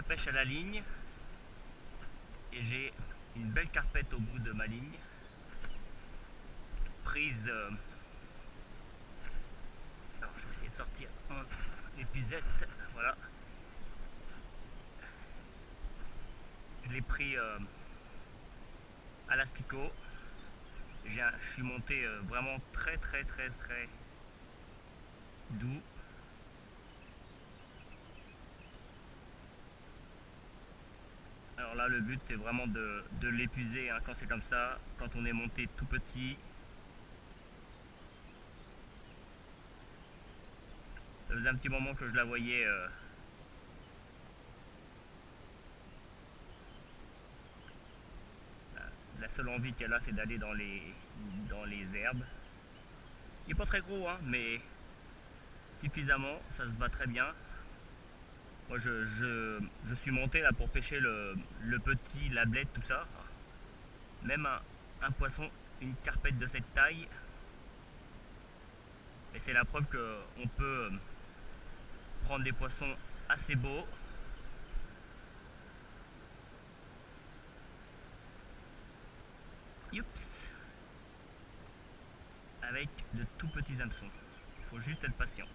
pêche à la ligne et j'ai une belle carpette au bout de ma ligne, prise. Alors je vais essayer de sortir l'épuisette, voilà. Je l'ai pris à l'asticot. Je suis monté vraiment très doux. Alors là, le but c'est vraiment de l'épuiser hein, quand c'est comme ça, quand on est monté tout petit. Ça faisait un petit moment que je la voyais. La seule envie qu'elle a, c'est d'aller dans les herbes. Il n'est pas très gros, hein, mais suffisamment, ça se bat très bien. Moi, je suis monté là pour pêcher le petit, la blette, tout ça. Même un poisson, une carpette de cette taille. Et c'est la preuve qu'on peut prendre des poissons assez beaux. Youps. Avec de tout petits hameçons. Il faut juste être patient.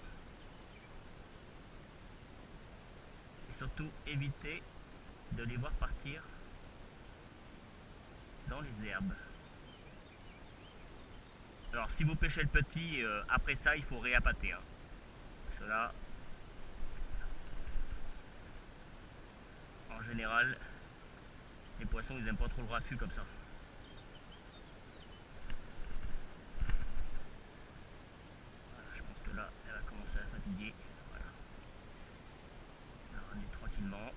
Et surtout éviter de les voir partir dans les herbes. Alors si vous pêchez le petit, après ça il faut réappâter. Hein. Cela, en général, les poissons ils aiment pas trop le raffut comme ça. Voilà, je pense que là elle va commencer à fatiguer. Voilà. Alors on est tranquillement.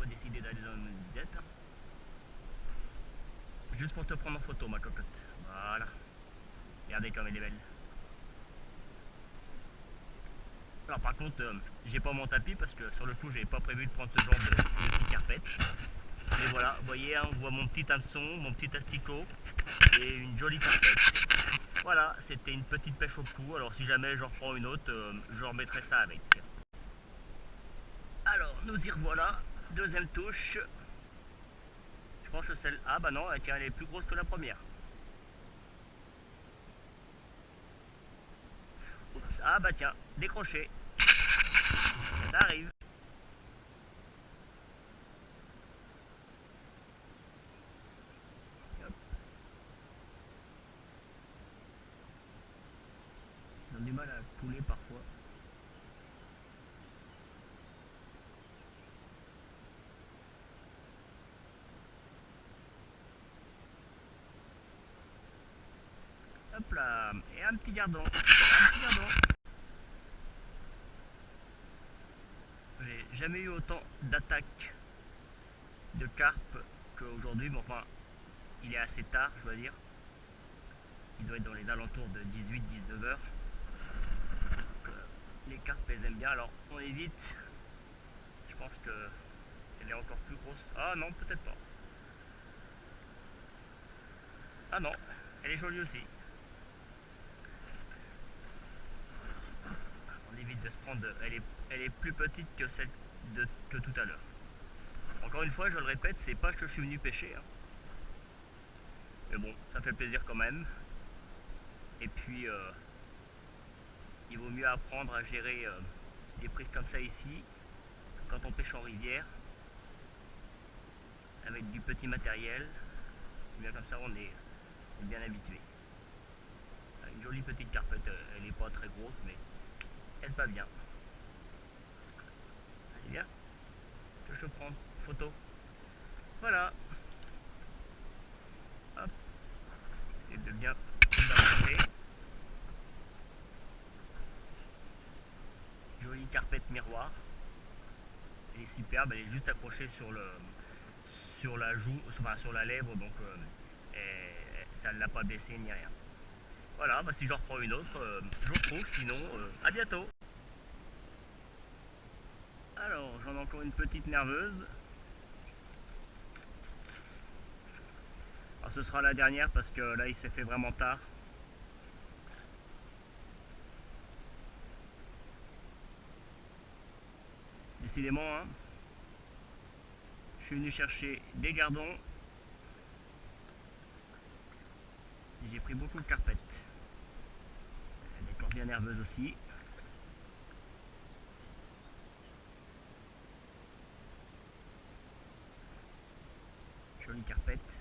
Décider d'aller dans une disette. Juste pour te prendre en photo ma cocotte. Voilà. Regardez comme elle est belle. Alors par contre, j'ai pas mon tapis parce que sur le coup j'avais pas prévu de prendre ce genre de petite carpette. Mais voilà, vous voyez, hein, on voit mon petit hameçon, mon petit asticot et une jolie carpette. Voilà, c'était une petite pêche au cou. Alors si jamais j'en reprends une autre, je remettrai ça avec. Alors nous y revoilà. Deuxième touche. Je pense que celle... Ah bah non, tiens, elle est plus grosse que la première. Oups, ah bah tiens, décroché. Ça arrive. Hop. Ils ont du mal à couler parfois. Hop là, et un petit gardon. J'ai jamais eu autant d'attaques de carpe qu'aujourd'hui, mais enfin, il est assez tard, je dois dire. Il doit être dans les alentours de 18-19 heures. Donc, les carpes, elles aiment bien, alors on évite. Je pense qu'elle est encore plus grosse. Ah non, peut-être pas. Ah non, elle est jolie aussi. On évite de se prendre... Elle est plus petite que celle que tout à l'heure. Encore une fois, je le répète, c'est pas que je suis venu pêcher. Hein. Mais bon, ça fait plaisir quand même. Et puis, il vaut mieux apprendre à gérer des prises comme ça ici, quand on pêche en rivière, avec du petit matériel. Et bien comme ça, on est bien habitué. Une jolie petite carpette, elle n'est pas très grosse, mais elle se bat bien. Allez, bien, que je prends photo. Voilà. Hop. Essayez de bien avancer. Jolie carpette miroir. Elle est superbe, elle est juste accrochée sur la joue, enfin sur la lèvre, donc ça ne l'a pas baissé ni rien. Voilà, bah si j'en reprends une autre, je vous retrouve, sinon à bientôt. Alors, J'en ai encore une petite nerveuse. Alors ce sera la dernière parce que là il s'est fait vraiment tard. Décidément, hein, je suis venu chercher des gardons. J'ai pris beaucoup de carpettes. Elle est encore bien nerveuse aussi. Jolie carpette.